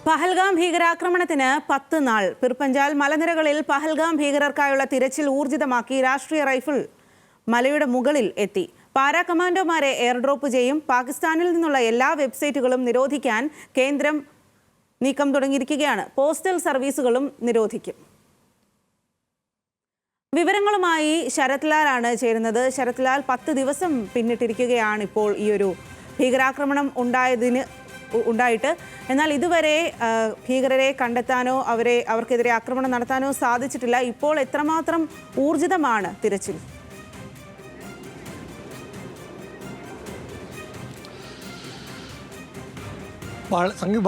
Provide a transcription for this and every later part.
പഹൽഗാം ഭീകരാക്രമണത്തിന് 10 നാൾ. പിർപഞ്ചാൽ മലനിരകളിൽ പഹൽഗാം ഭീകരർക്കായുള്ള തിരച്ചിൽ ഊർജിതമാക്കി രാഷ്ട്രീയ റൈഫിൾ മലയുടെ മുകളിൽ എത്തി. പാരാ കമാൻഡോമാരെ എയർഡ്രോപ്പ് ചെയ്യും. പാകിസ്ഥാനിൽ നിന്നുള്ള എല്ലാ വെബ്സൈറ്റുകളും നിരോധിക്കാൻ കേന്ദ്രം നീക്കം തുടങ്ങിയിരിക്കുകയാണ്. പോസ്റ്റൽ സർവീസുകളും നിരോധിക്കും. വിവരങ്ങളുമായി ശരത് ലാലാണ് ചേരുന്നത്. ശരത് ലാൽ, 10 ദിവസം പിന്നിട്ടിരിക്കുകയാണ് ഇപ്പോൾ ഈ ഒരു ഭീകരാക്രമണം ഉണ്ടായിട്ട്. എന്നാൽ ഇതുവരെ ഭീകരരെ കണ്ടെത്താനോ അവർക്കെതിരെ ആക്രമണം നടത്താനോ സാധിച്ചിട്ടില്ല. ഇപ്പോൾ എത്രമാത്രം ഊർജിതമാണ് തിരച്ചിൽ?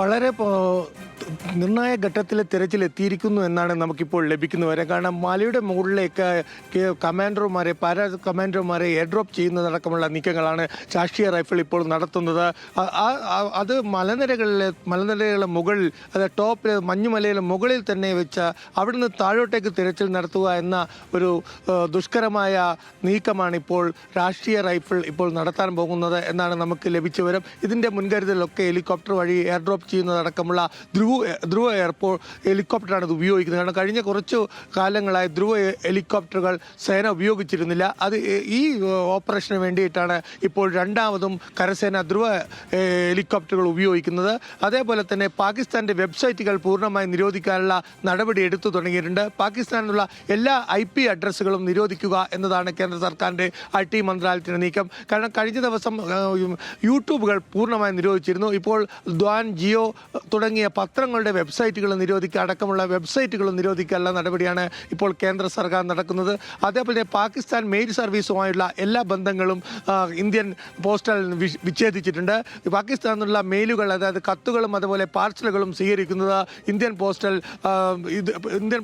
വളരെ നിർണായക ഘട്ടത്തിലെ തിരച്ചിൽ എത്തിയിരിക്കുന്നു എന്നാണ് നമുക്കിപ്പോൾ ലഭിക്കുന്ന വരെ. കാരണം മലയുടെ മുകളിലേക്ക് കമാൻഡർമാരെ പാരാ കമാൻഡർമാരെ എയർഡ്രോപ്പ് ചെയ്യുന്നതടക്കമുള്ള നീക്കങ്ങളാണ് രാഷ്ട്രീയ റൈഫിൾ ഇപ്പോൾ നടത്തുന്നത്. അത് മലനിരകളുടെ മുകളിൽ, അത് ടോപ്പിൽ മഞ്ഞുമലയിലെ മുകളിൽ തന്നെ വെച്ച് അവിടുന്ന് താഴോട്ടേക്ക് തിരച്ചിൽ നടത്തുക എന്ന ഒരു ദുഷ്കരമായ നീക്കമാണ് ഇപ്പോൾ രാഷ്ട്രീയ റൈഫിൾ ഇപ്പോൾ നടത്താൻ പോകുന്നത് എന്നാണ് നമുക്ക് ലഭിച്ച വിവരം. ഇതിൻ്റെ മുൻകരുതലൊക്കെ ഹെലികോപ്റ്റർ വഴി എയർഡ്രോപ്പ് ചെയ്യുന്നതടക്കമുള്ള ധ്രുവ എയർപോർട്ട് ഹെലികോപ്റ്ററാണ് ഇത് ഉപയോഗിക്കുന്നത്. കാരണം കഴിഞ്ഞ കുറച്ചു കാലങ്ങളായി ധ്രുവ ഹെലികോപ്റ്ററുകൾ സേന ഉപയോഗിച്ചിരുന്നില്ല. അത് ഈ ഓപ്പറേഷന് വേണ്ടിയിട്ടാണ് ഇപ്പോൾ രണ്ടാമതും കരസേന ധ്രുവ ഹെലികോപ്റ്ററുകൾ ഉപയോഗിക്കുന്നത്. അതേപോലെ തന്നെ പാകിസ്ഥാൻ്റെ വെബ്സൈറ്റുകൾ പൂർണ്ണമായി നിരോധിക്കാനുള്ള നടപടി എടുത്തു തുടങ്ങിയിട്ടുണ്ട്. പാകിസ്ഥാനിലുള്ള എല്ലാ IP അഡ്രസ്സുകളും നിരോധിക്കുക എന്നതാണ് കേന്ദ്ര സർക്കാരിൻ്റെ IT മന്ത്രാലയത്തിൻ്റെ നീക്കം. കാരണം കഴിഞ്ഞ ദിവസം യൂട്യൂബുകൾ പൂർണ്ണമായി നിരോധിച്ചിരുന്നു. ഇപ്പോൾ ദ്വാൻ, ജിയോ തുടങ്ങിയ പത്രങ്ങളുടെ വെബ്സൈറ്റുകൾ നിരോധിക്കുക അടക്കമുള്ള വെബ്സൈറ്റുകൾ നിരോധിക്കാനുള്ള നടപടിയാണ് ഇപ്പോൾ കേന്ദ്ര സർക്കാർ നടക്കുന്നത്. അതേപോലെ പാകിസ്ഥാൻ മെയിൽ സർവീസുമായുള്ള എല്ലാ ബന്ധങ്ങളും ഇന്ത്യൻ പോസ്റ്റൽ വിച്ഛേദിച്ചിട്ടുണ്ട്. പാകിസ്ഥാനിൽ നിന്നുള്ള മെയിലുകൾ, അതായത് കത്തുകളും അതുപോലെ പാർസലുകളും സ്വീകരിക്കുന്നത് ഇന്ത്യൻ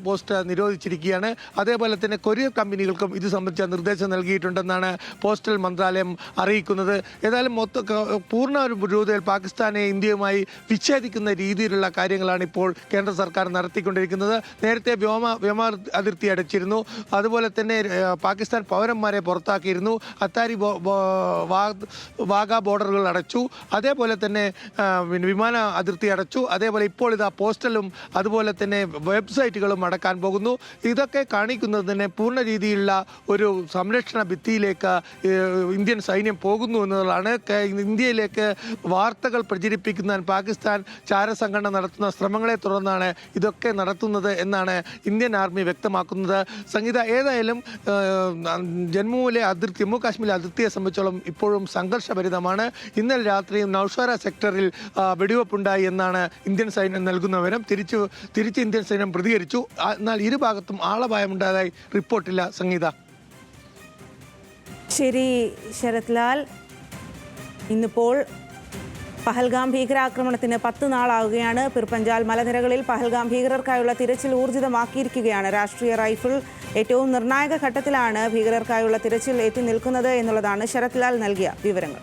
പോസ്റ്റ് നിരോധിച്ചിരിക്കുകയാണ്. അതേപോലെ തന്നെ കൊറിയർ കമ്പനികൾക്കും ഇത് സംബന്ധിച്ച നിർദ്ദേശം നൽകിയിട്ടുണ്ടെന്നാണ് പോസ്റ്റൽ മന്ത്രാലയം അറിയിക്കുന്നത്. ഏതായാലും പൂർണ്ണ രൂപത്തിൽ പാകിസ്ഥാനെ ഇന്ത്യയുമായി വിച്ഛേദിക്കുന്ന രീതിയിലുള്ള കാര്യങ്ങളാണ് ഇപ്പോൾ കേന്ദ്ര സർക്കാർ നടത്തിക്കൊണ്ടിരിക്കുന്നത്. നേരത്തെ വ്യോമ അതിർത്തി അടച്ചിരുന്നു. അതുപോലെ തന്നെ പാകിസ്ഥാൻ പൗരന്മാരെ പുറത്താക്കിയിരുന്നു. അത്താരി വാഗ ബോർഡറുകൾ അടച്ചു. അതേപോലെ തന്നെ വിമാന അതിർത്തി അടച്ചു. അതേപോലെ ഇപ്പോൾ ഇതാ പോസ്റ്റലും അതുപോലെ തന്നെ വെബ്സൈറ്റുകളും അടക്കാൻ പോകുന്നു. ഇതൊക്കെ കാണിക്കുന്നത് തന്നെ പൂർണ്ണ രീതിയിലുള്ള ഒരു സംരക്ഷണ ഭിത്തിയിലേക്ക് ഇന്ത്യൻ സൈന്യം പോകുന്നു എന്നതാണ്. ഇന്ത്യയിലേക്ക് വാർത്തകൾ പ്രചരിപ്പിക്കുന്ന പാകിസ്ഥാൻ ചാരസംഘടന നടത്തുന്ന ശ്രമങ്ങളെ തുടർന്നാണ് ഇതൊക്കെ നടത്തുന്നത് എന്നാണ് ഇന്ത്യൻ ആർമി വ്യക്തമാക്കുന്നത്. സംഗീത, ഏതായാലും ജമ്മു കാശ്മീരിലെ അതിർത്തിയെ സംബന്ധിച്ചോളം ഇപ്പോഴും സംഘർഷഭരിതമാണ്. ഇന്നലെ രാത്രിയും നൗഷാര സെക്ടറിൽ വെടിവെപ്പുണ്ടായി എന്നാണ് ഇന്ത്യൻ സൈന്യം നൽകുന്ന വിവരം. തിരിച്ച് ഇന്ത്യൻ സൈന്യം പ്രതികരിച്ചു. എന്നാൽ ഇരുഭാഗത്തും ആളപായമുണ്ടായതായി റിപ്പോർട്ടില്ല. സംഗീത. ശരി ശരത് ലാൽ, ഇന്നിപ്പോൾ പഹൽഗാം ഭീകരാക്രമണത്തിന് 10 നാളാവുകയാണ്. പിർപഞ്ചാൽ മലനിരകളിൽ പഹൽഗാം ഭീകരർക്കായുള്ള തിരച്ചിൽ ഊർജിതമാക്കിയിരിക്കുകയാണ് രാഷ്ട്രീയ റൈഫിൾ. ഏറ്റവും നിർണായക ഘട്ടത്തിലാണ് ഭീകരർക്കായുള്ള തിരച്ചിൽ എത്തി നിൽക്കുന്നത് എന്നുള്ളതാണ് ശരത് ലാൽ നൽകിയ വിവരങ്ങൾ.